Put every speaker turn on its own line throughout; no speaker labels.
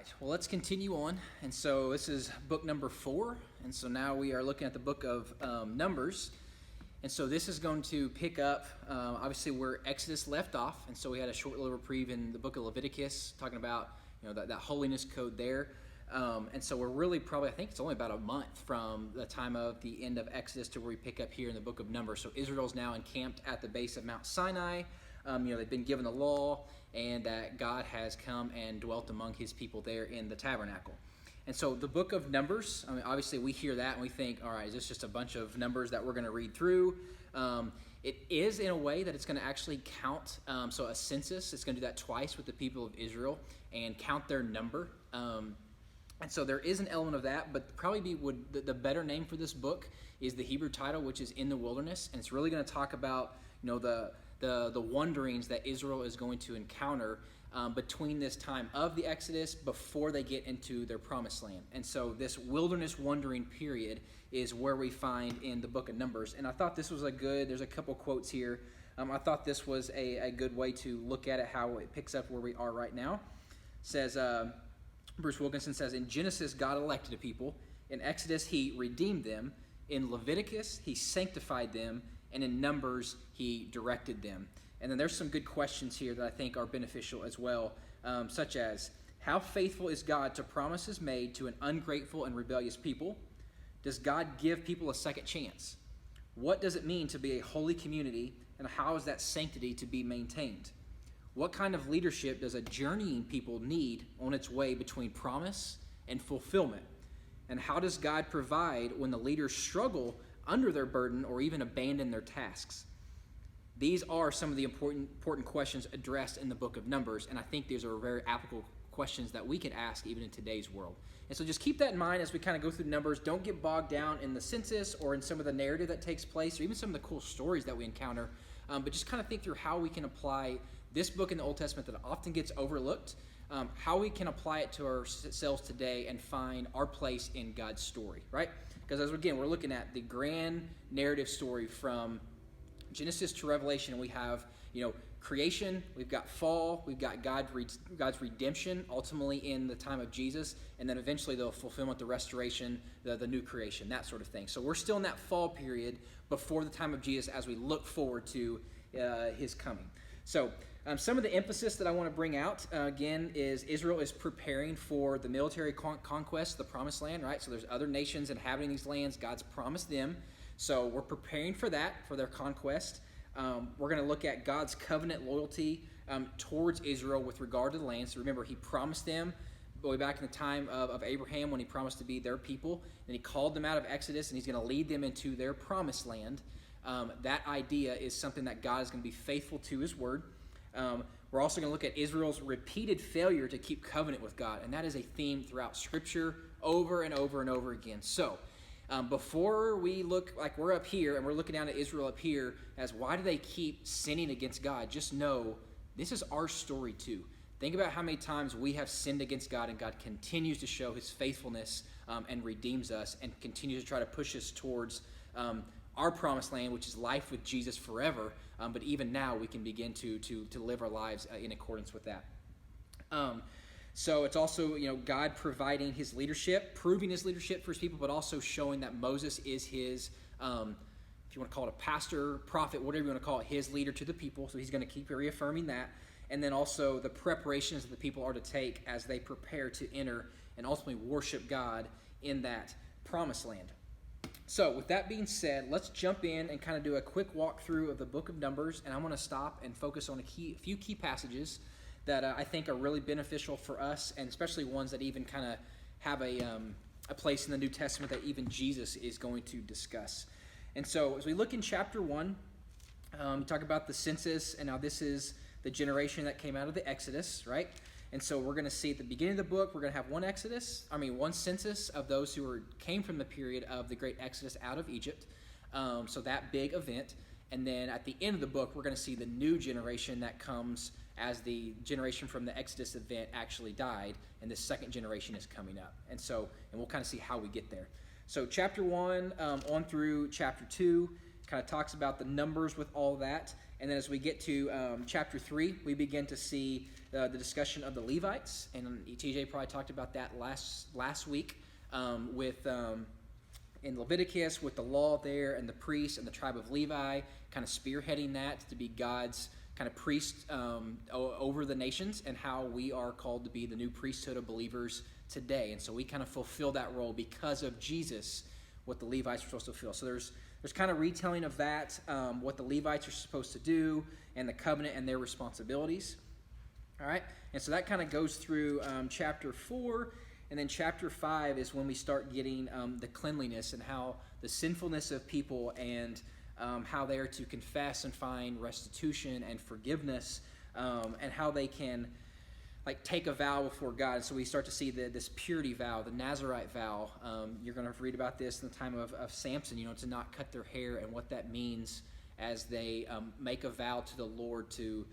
right, well, let's continue on. And so this is book number 4. And so now we are looking at the book of Numbers. And so this is going to pick up, obviously, where Exodus left off. And so we had a short little reprieve in the book of Leviticus, talking about that holiness code there. And so we're really probably, I think it's only about a month from the time of the end of Exodus to where we pick up here in the book of Numbers. So Israel's now encamped at the base of Mount Sinai. They've been given the law, and that God has come and dwelt among his people there in the tabernacle. And so the book of Numbers, obviously we hear that and we think, all right, is this just a bunch of numbers that we're going to read through? It is in a way that it's going to actually count, so a census. It's going to do that twice with the people of Israel and count their number. And so there is an element of that, but probably the better name for this book is the Hebrew title, which is In the Wilderness. And it's really going to talk about the wanderings that Israel is going to encounter between this time of the Exodus before they get into their promised land. And so this wilderness wandering period is where we find in the book of Numbers. And I thought this was there's a couple quotes here. I thought this was a good way to look at it, how it picks up where we are right now. It says, Bruce Wilkinson says, in Genesis, God elected a people. In Exodus, he redeemed them. In Leviticus, he sanctified them. And in Numbers, he directed them. And then there's some good questions here that I think are beneficial as well, such as, how faithful is God to promises made to an ungrateful and rebellious people? Does God give people a second chance? What does it mean to be a holy community, and how is that sanctity to be maintained? What kind of leadership does a journeying people need on its way between promise and fulfillment? And how does God provide when the leaders struggle under their burden or even abandon their tasks? These are some of the important questions addressed in the book of Numbers, and I think these are very applicable questions that we can ask even in today's world. And so just keep that in mind as we kind of go through Numbers. Don't get bogged down in the census or in some of the narrative that takes place or even some of the cool stories that we encounter, but just kind of think through how we can apply this book in the Old Testament that often gets overlooked, how we can apply it to ourselves today and find our place in God's story, right? Because again, we're looking at the grand narrative story from Genesis to Revelation. We have, creation, we've got fall, we've got God's redemption, ultimately in the time of Jesus, and then eventually the fulfillment, the restoration, the new creation, that sort of thing. So we're still in that fall period before the time of Jesus as we look forward to his coming. So some of the emphasis that I want to bring out, again, is Israel is preparing for the military conquest, the promised land, right? So there's other nations inhabiting these lands. God's promised them. So we're preparing for that, for their conquest. We're going to look at God's covenant loyalty towards Israel with regard to the land. So remember, he promised them way back in the time of Abraham when he promised to be their people. And he called them out of Exodus, and he's going to lead them into their promised land. That idea is something that God is going to be faithful to his word. We're also going to look at Israel's repeated failure to keep covenant with God. And that is a theme throughout Scripture over and over and over again. So before we look like we're up here and we're looking down at Israel up here as why do they keep sinning against God, just know this is our story too. Think about how many times we have sinned against God and God continues to show his faithfulness and redeems us and continues to try to push us towards our promised land, which is life with Jesus forever. But even now we can begin to live our lives in accordance with that. So it's also, God providing his leadership, proving his leadership for his people, but also showing that Moses is his, if you want to call it a pastor, prophet, whatever you want to call it, his leader to the people. So he's going to keep reaffirming that. And then also the preparations that the people are to take as they prepare to enter and ultimately worship God in that promised land. So with that being said, let's jump in and kind of do a quick walkthrough of the book of Numbers. And I'm going to stop and focus on a few key passages that I think are really beneficial for us, and especially ones that even kind of have a place in the New Testament that even Jesus is going to discuss. And so as we look in chapter 1, we talk about the census, and now this is the generation that came out of the Exodus, right? And so we're going to see at the beginning of the book, we're going to have one census of those who came from the period of the great Exodus out of Egypt. So that big event. And then at the end of the book, we're going to see the new generation that comes as the generation from the Exodus event actually died, and the second generation is coming up. And we'll kind of see how we get there. So chapter 1 on through chapter 2 kind of talks about the numbers with all that. And then as we get to chapter 3, we begin to see the discussion of the Levites. And TJ probably talked about that last week with in Leviticus with the law there and the priests and the tribe of Levi kind of spearheading that to be God's kind of priest over the nations, and how we are called to be the new priesthood of believers today. And so we kind of fulfill that role because of Jesus, what the Levites were supposed to fulfill. So there's kind of retelling of that, what the Levites are supposed to do, and the covenant and their responsibilities. All right, and so that kind of goes through chapter 4, and then chapter 5 is when we start getting the cleanliness and how the sinfulness of people and how they are to confess and find restitution and forgiveness, and how they can take a vow before God. And so we start to see this purity vow, the Nazirite vow. You're going to read about this in the time of Samson, to not cut their hair, and what that means as they make a vow to the Lord to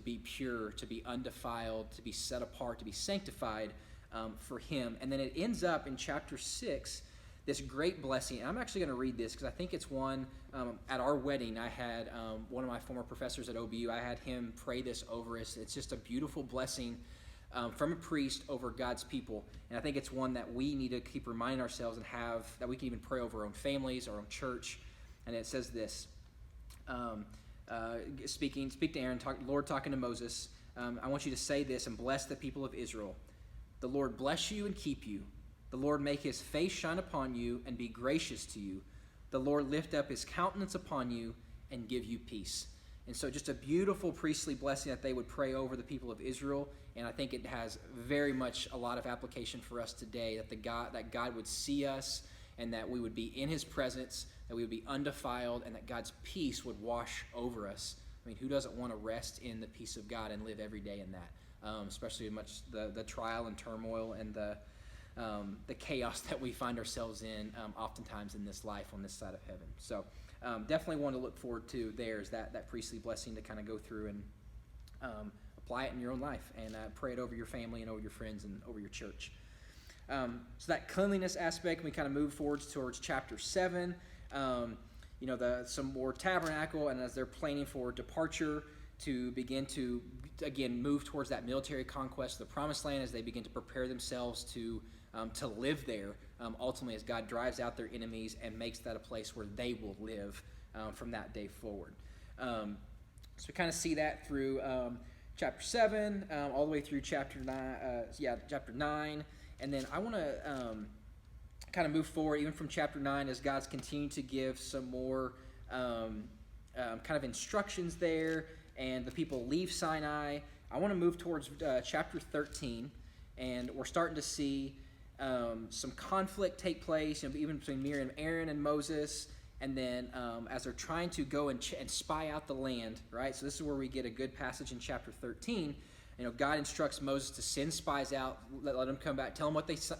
be pure, to be undefiled, to be set apart, to be sanctified for him. And then it ends up in chapter 6, this great blessing. And I'm actually going to read this because I think it's one, at our wedding, I had one of my former professors at OBU, I had him pray this over us. It's just a beautiful blessing from a priest over God's people. And I think it's one that we need to keep reminding ourselves and have, that we can even pray over our own families, our own church. And it says this, speak to Aaron, Lord talking to Moses, I want you to say this and bless the people of Israel. The Lord bless you and keep you. The Lord make his face shine upon you and be gracious to you. The Lord lift up his countenance upon you and give you peace. And so just a beautiful priestly blessing that they would pray over the people of Israel. And I think it has very much a lot of application for us today, that God would see us, and that we would be in his presence, that we would be undefiled, and that God's peace would wash over us. I mean, who doesn't want to rest in the peace of God and live every day in that? Especially much the trial and turmoil and the chaos that we find ourselves in oftentimes in this life on this side of heaven. So definitely one to look forward to there is that priestly blessing to kind of go through and apply it in your own life, and pray it over your family and over your friends and over your church. So that cleanliness aspect, we kind of move forward towards chapter 7. Some more tabernacle, and as they're planning for departure to begin to, again, move towards that military conquest of the promised land, as they begin to prepare themselves to live there, ultimately as God drives out their enemies and makes that a place where they will live from that day forward. So we kind of see that through chapter 7 all the way through chapter 9. And then I want to kind of move forward even from chapter 9 as God's continuing to give some more kind of instructions there, and the people leave Sinai. I want to move towards chapter 13, and we're starting to see some conflict take place, even between Miriam, Aaron, and Moses, and then as they're trying to go and spy out the land, right? So this is where we get a good passage in chapter 13. God instructs Moses to send spies out, let them come back, tell them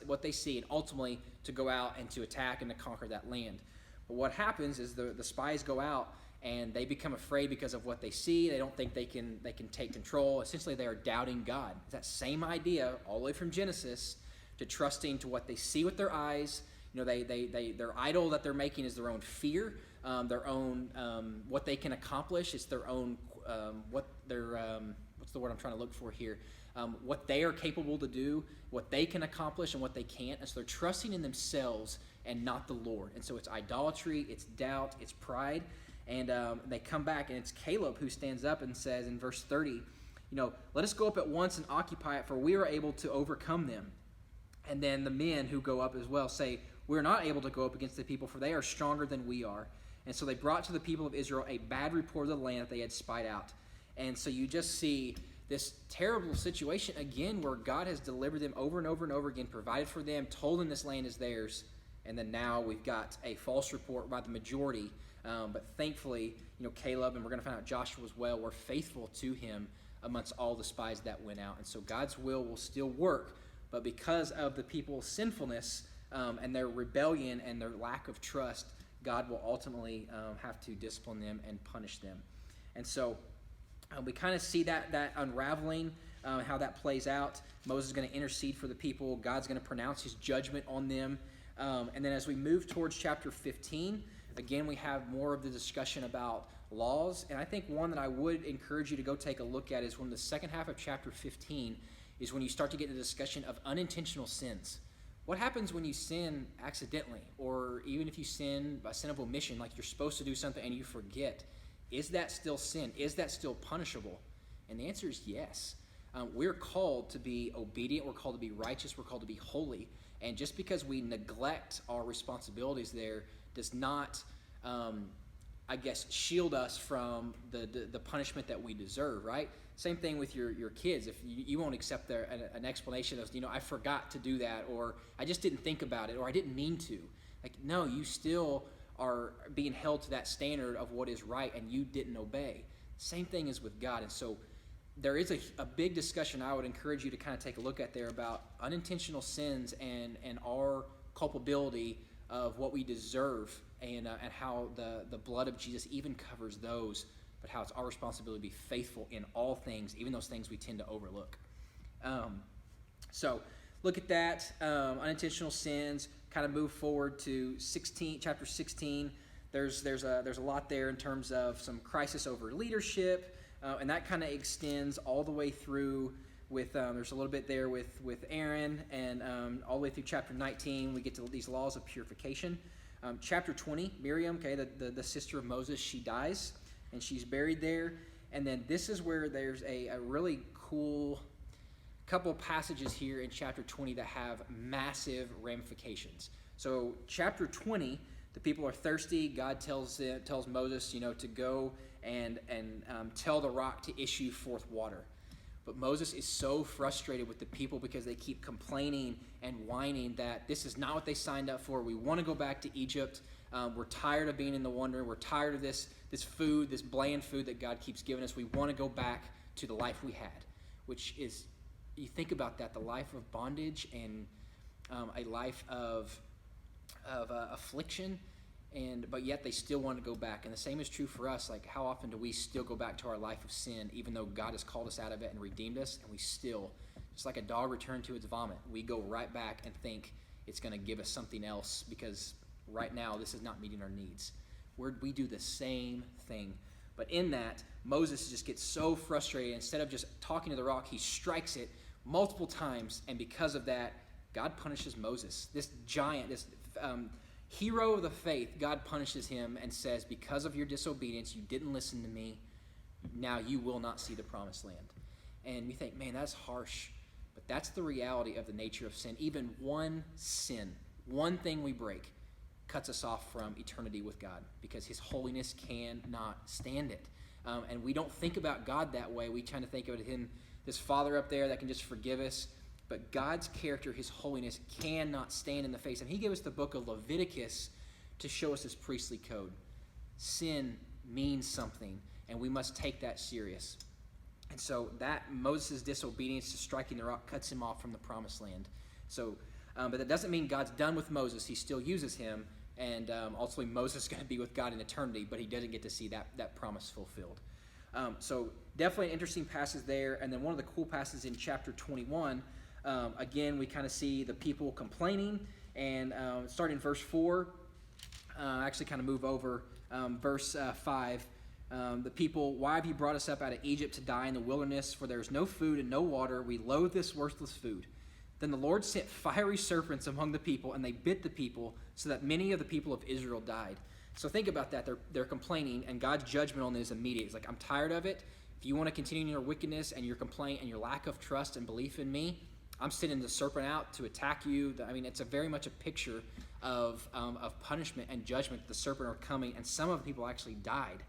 what they see, and ultimately to go out and to attack and to conquer that land. But what happens is the spies go out, and they become afraid because of what they see. They don't think they can take control. Essentially, they are doubting God. It's that same idea all the way from Genesis to trusting to what they see with their eyes. Their idol that they're making is their own fear, their own what they can accomplish. It's their own what's the word I'm trying to look for here? What they are capable to do, what they can accomplish, and what they can't. And so they're trusting in themselves and not the Lord. And so it's idolatry, it's doubt, it's pride. And they come back, and it's Caleb who stands up and says in verse 30, let us go up at once and occupy it, for we are able to overcome them. And then the men who go up as well say, we're not able to go up against the people, for they are stronger than we are. And so they brought to the people of Israel a bad report of the land that they had spied out. And so you just see this terrible situation again where God has delivered them over and over and over again, provided for them, told them this land is theirs. And then now we've got a false report by the majority. But thankfully, Caleb, and we're going to find out Joshua as well, were faithful to him amongst all the spies that went out. And so God's will still work. But because of the people's sinfulness and their rebellion and their lack of trust, God will ultimately have to discipline them and punish them. And so we kind of see that unraveling, how that plays out. Moses is going to intercede for the people. God's going to pronounce his judgment on them. And then as we move towards chapter 15, again, we have more of the discussion about laws. And I think one that I would encourage you to go take a look at is when the second half of chapter 15 is when you start to get into the discussion of unintentional sins. What happens when you sin accidentally, or even if you sin by sin of omission, like you're supposed to do something and you forget? Is that still sin? Is that still punishable? And the answer is yes. We're called to be obedient. We're called to be righteous. We're called to be holy. And just because we neglect our responsibilities there does not, shield us from the punishment that we deserve, right? Same thing with your kids. If you won't accept an explanation of, I forgot to do that, or I just didn't think about it, or I didn't mean to. Like, no, you still are being held to that standard of what is right, and you didn't obey. Same thing is with God. And so there is a big discussion I would encourage you to kind of take a look at there about unintentional sins and our culpability of what we deserve, and how the blood of Jesus even covers those, but how it's our responsibility to be faithful in all things, even those things we tend to overlook. So look at that, unintentional sins. Kind of move forward to chapter 16. There's a lot there in terms of some crisis over leadership, and that kind of extends all the way through with there's a little bit there with Aaron, and all the way through chapter 19 we get to these laws of purification. Chapter 20, Miriam, okay, the sister of Moses, she dies, and she's buried there. And then this is where there's a really cool couple passages here in chapter 20 that have massive ramifications. So chapter 20, the people are thirsty. God tells Moses, to go and tell the rock to issue forth water. But Moses is so frustrated with the people because they keep complaining and whining that this is not what they signed up for. We want to go back to Egypt. We're tired of being in the wonder. We're tired of this food, this bland food that God keeps giving us. We want to go back to the life we had, which is, you think about that, the life of bondage and a life of affliction. But yet they still want to go back. And the same is true for us. Like, how often do we still go back to our life of sin, even though God has called us out of it and redeemed us, and we still, just like a dog returned to its vomit, we go right back and think it's going to give us something else because right now this is not meeting our needs. We do the same thing. But in that, Moses just gets so frustrated. Instead of just talking to the rock, he strikes it multiple times, and because of that, God punishes Moses. This giant, this hero of the faith, God punishes him and says, because of your disobedience, you didn't listen to me, now you will not see the promised land. And we think, man, that's harsh. But that's the reality of the nature of sin. Even one sin, one thing we break, cuts us off from eternity with God because his holiness cannot stand it. And we don't think about God that way. We tend to think of him, this Father up there that can just forgive us. But God's character, his holiness, cannot stand in the face. And he gave us the book of Leviticus to show us his priestly code. Sin means something, and we must take that serious. And so that Moses' disobedience to striking the rock cuts him off from the promised land. So, but that doesn't mean God's done with Moses. He still uses him, and ultimately Moses is going to be with God in eternity, but he doesn't get to see that promise fulfilled. So definitely an interesting passage there. And then one of the cool passages in chapter 21, again, we kind of see the people complaining, and starting in verse 4, actually kind of move over verse 5. The people, why have you brought us up out of Egypt to die in the wilderness? For there is no food and no water. We loathe this worthless food. Then the Lord sent fiery serpents among the people, and they bit the people, so that many of the people of Israel died. So think about that. They're complaining, and God's judgment on them is immediate. He's like, I'm tired of it. If you want to continue in your wickedness and your complaint and your lack of trust and belief in me, I'm sending the serpent out to attack you. I mean, it's very much a picture of punishment and judgment. The serpent are coming, and some of the people actually died.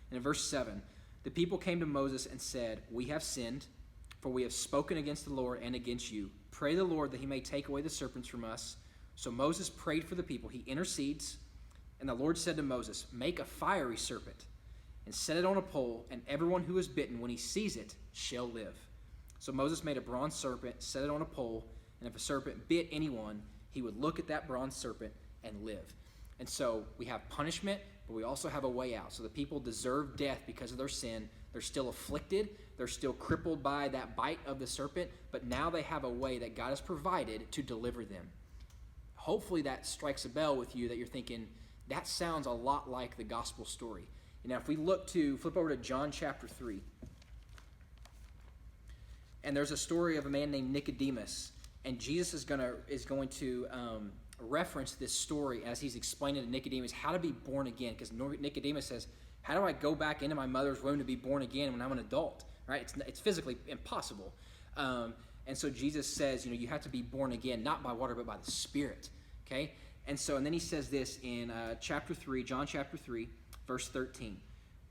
And in verse 7, the people came to Moses and said, we have sinned, for we have spoken against the Lord and against you. Pray the Lord that he may take away the serpents from us. So Moses prayed for the people. He intercedes, and the Lord said to Moses, make a fiery serpent and set it on a pole, and everyone who is bitten, when he sees it, shall live. So Moses made a bronze serpent, set it on a pole, and if a serpent bit anyone, he would look at that bronze serpent and live. And so we have punishment, but we also have a way out. So the people deserve death because of their sin. They're still afflicted. They're still crippled by that bite of the serpent, but now they have a way that God has provided to deliver them. Hopefully that strikes a bell with you, that you're thinking, that sounds a lot like the gospel story. Now, if we flip over to John chapter 3, and there's a story of a man named Nicodemus, and Jesus is going to reference this story as he's explaining to Nicodemus how to be born again, because Nicodemus says, how do I go back into my mother's womb to be born again when I'm an adult? Right? It's physically impossible. And so Jesus says, you have to be born again, not by water, but by the Spirit. Okay? And then he says this in John chapter 3, verse 13.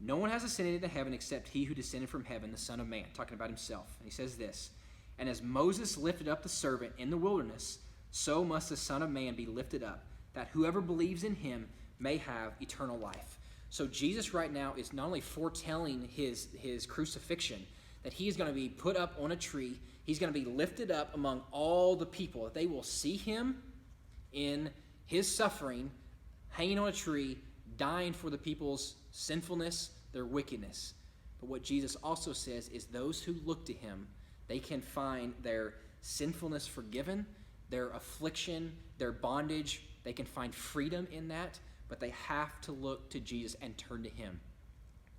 No one has ascended into heaven except he who descended from heaven, the Son of Man, talking about himself. And he says this, and as Moses lifted up the servant in the wilderness, so must the Son of Man be lifted up, that whoever believes in him may have eternal life. So Jesus right now is not only foretelling his crucifixion, that he is going to be put up on a tree, he's going to be lifted up among all the people, that they will see him in his suffering, hanging on a tree, dying for the people's sinfulness, their wickedness. But what Jesus also says is those who look to him, they can find their sinfulness forgiven, their affliction, their bondage, they can find freedom in that, but they have to look to Jesus and turn to him.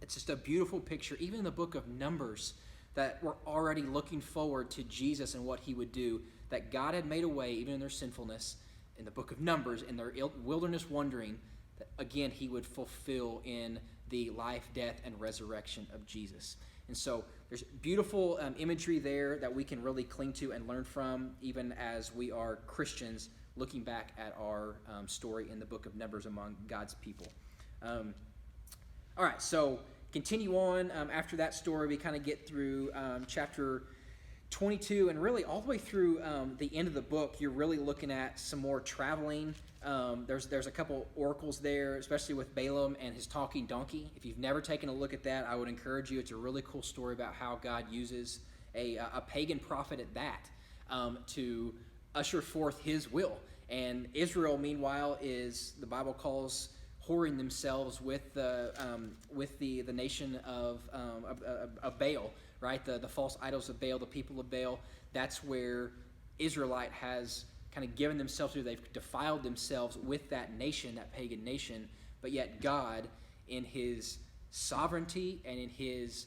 It's just a beautiful picture, even in the book of Numbers, that we're already looking forward to Jesus and what he would do, that God had made a way, even in their sinfulness, in the book of Numbers, in their wilderness wandering, that again he would fulfill in the life, death, and resurrection of Jesus. And so there's beautiful imagery there that we can really cling to and learn from, even as we are Christians looking back at our story in the book of Numbers among God's people. All right, so continue on. After that story, we kind of get through chapter 22, and really all the way through the end of the book, you're really looking at some more traveling. There's a couple oracles there, especially with Balaam and his talking donkey. If you've never taken a look at that, I would encourage you. It's a really cool story about how God uses a pagan prophet at that to usher forth his will. And Israel, meanwhile, the Bible calls whoring themselves with the nation of Baal, right? The false idols of Baal, the people of Baal. That's where Israelite has kind of given themselves to. They've defiled themselves with that nation, that pagan nation. But yet God, in his sovereignty and in his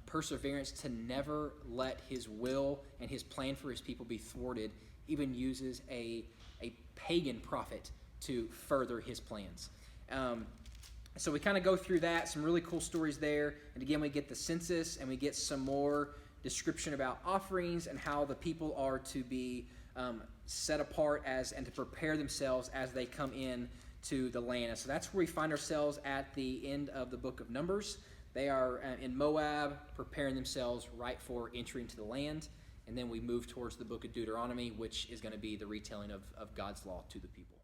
perseverance to never let his will and his plan for his people be thwarted, even uses a pagan prophet to further his plans. So we kind of go through that, some really cool stories there. And again, we get the census, and we get some more description about offerings and how the people are to be set apart and to prepare themselves as they come in to the land. And so that's where we find ourselves at the end of the book of Numbers. They are in Moab, preparing themselves right for entering to the land. And then we move towards the book of Deuteronomy, which is going to be the retelling of God's law to the people.